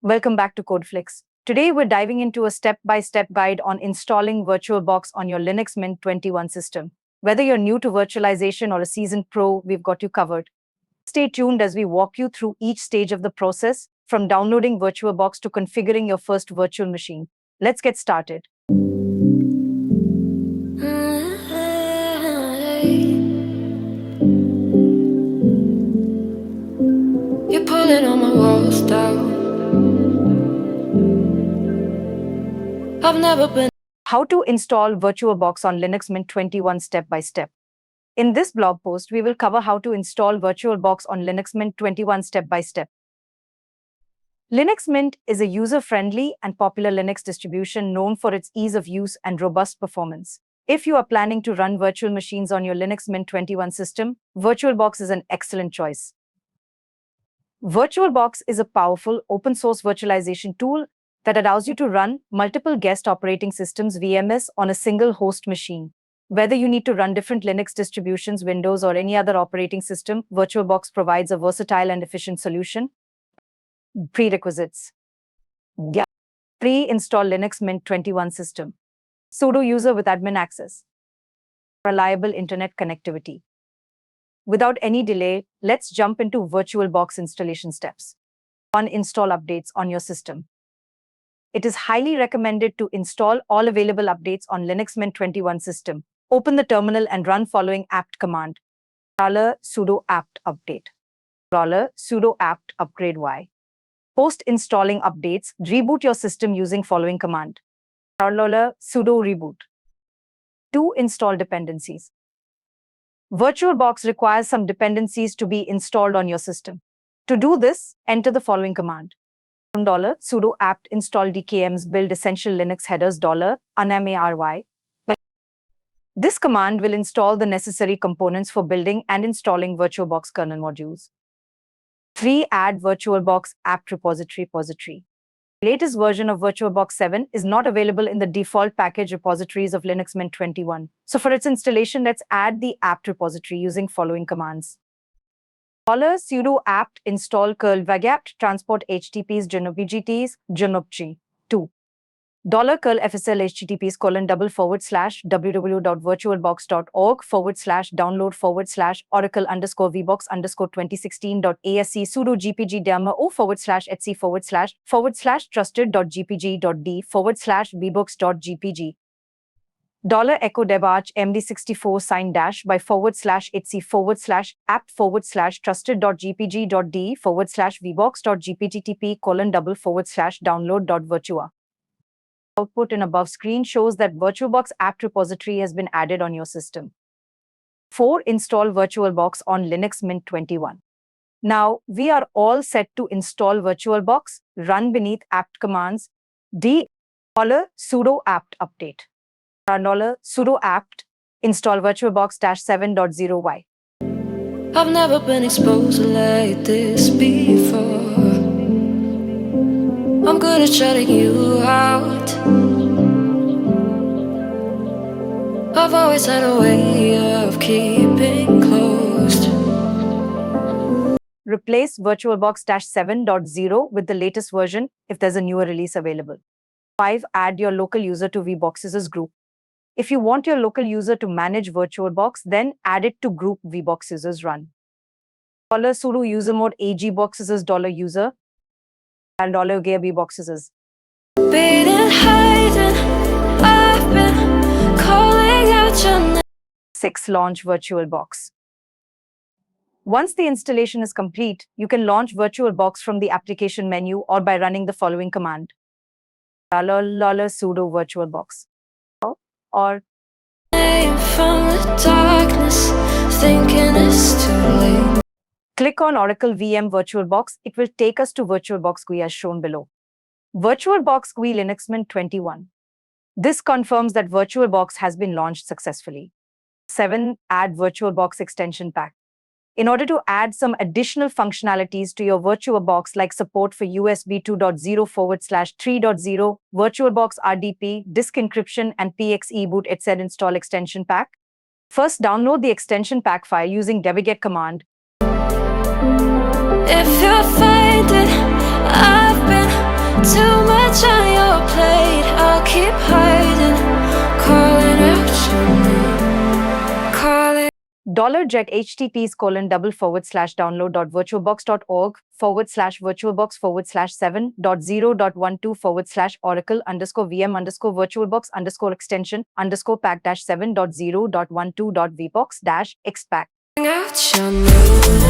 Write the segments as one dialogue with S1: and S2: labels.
S1: Welcome back to CodeFlix. Today we're diving into a step-by-step guide on installing VirtualBox on your Linux Mint 21 system. Whether you're new to virtualization or a seasoned pro, we've got you covered. Stay tuned as we walk you through each stage of the process, from downloading VirtualBox to configuring your first virtual machine. Let's get started.
S2: You're pulling on my walls down. I've never been.
S1: How to install VirtualBox on Linux Mint 21 step by step. In this blog post, we will cover how to install VirtualBox on Linux Mint 21 step by step. Linux Mint is a user-friendly and popular Linux distribution known for its ease of use and robust performance. If you are planning to run virtual machines on your Linux Mint 21 system, VirtualBox is an excellent choice. VirtualBox is a powerful open-source virtualization tool that allows you to run multiple guest operating systems (VMS) on a single host machine. Whether you need to run different Linux distributions, Windows, or any other operating system, VirtualBox provides a versatile and efficient solution. Prerequisites: pre-install Linux Mint 21 system, sudo user with admin access, reliable internet connectivity. Without any delay, let's jump into VirtualBox installation steps. 1. Install updates on your system. It is highly recommended to install all available updates on Linux Mint 21 system. Open the terminal and run following apt command: $sudo apt update, $sudo apt upgrade y. Post installing updates, reboot your system using following command: $sudo reboot. 2. Install dependencies. VirtualBox requires some dependencies to be installed on your system. To do this, enter the following command: $sudo apt install dkms build essential Linux headers $unmary. This command will install the necessary components for building and installing VirtualBox kernel modules. 3. Add VirtualBox apt repository. Latest version of VirtualBox 7 is not available in the default package repositories of Linux Mint 21. So for its installation, let's add the apt repository using following commands: $sudo apt install curl vagapt transport https genopgts genopg. 2. $curl fsl https www.virtualbox.org/download/oracle_vbox_2016.asc sudo gpg demo /etc/trusted.gpg.d/vbox.gpg $echo debarch md64 sign dash by /etc/apt/trusted.gpg.d/vbox.gpgtp:// Output in above screen shows that VirtualBox apt repository has been added on your system. 4. Install VirtualBox on Linux Mint 21. Now, we are all set to install VirtualBox. Run beneath apt commands: $sudo apt update, $sudo apt install VirtualBox-7.0y.
S2: I've never been exposed like this before. I'm good at shutting you out. I've always had a way of keeping closed.
S1: Replace VirtualBox-7.0 with the latest version if there's a newer release available. 5. Add your local user to VBoxes group. If you want your local user to manage VirtualBox, then add it to group VBoxes run. $sudo user mode agboxes $user and $gear VBoxes.
S2: Beating, hiding, I've been calling out your name.
S1: 6. Launch VirtualBox. Once the installation is complete, you can launch VirtualBox from the application menu or by running the following command: $sudo VirtualBox. Or
S2: from the darkness, thinking it's too late.
S1: Click on Oracle VM VirtualBox. It will take us to VirtualBox GUI as shown below. VirtualBox GUI Linux Mint 21. This confirms that VirtualBox has been launched successfully. 7. Add VirtualBox extension pack. In order to add some additional functionalities to your VirtualBox, like support for USB 2.0/3.0, VirtualBox RDP, disk encryption, and PXE boot, etc., install extension pack. First, download the extension pack file using debget command.
S2: If you're finding I've been keep hiding, calling out your name, calling.
S1: $jet https://download.virtualbox.org/7.0.12/oracle_VM_VM_virtualbox_7.0.12.vbox-xpack.
S2: Out your name,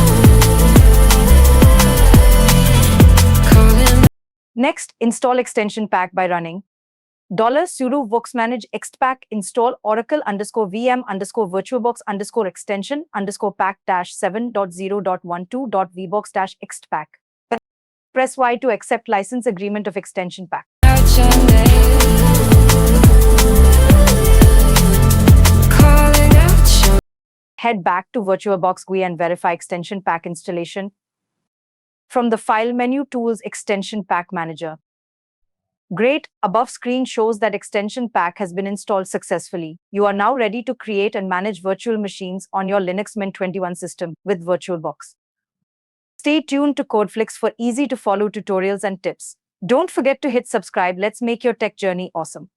S2: calling.
S1: Next, install extension pack by running $sudo voxmanage extpack install oracle_vm_virtualbox_extension_pack-7.0.12.vbox-extpack. Press Y to accept license agreement of extension pack.
S2: Out your name, calling out your.
S1: Head back to VirtualBox GUI and verify extension pack installation from the File menu, Tools, Extension Pack Manager. Great, above screen shows that extension pack has been installed successfully. You are now ready to create and manage virtual machines on your Linux Mint 21 system with VirtualBox. Stay tuned to CodeFlix for easy to follow tutorials and tips. Don't forget to hit subscribe. Let's make your tech journey awesome.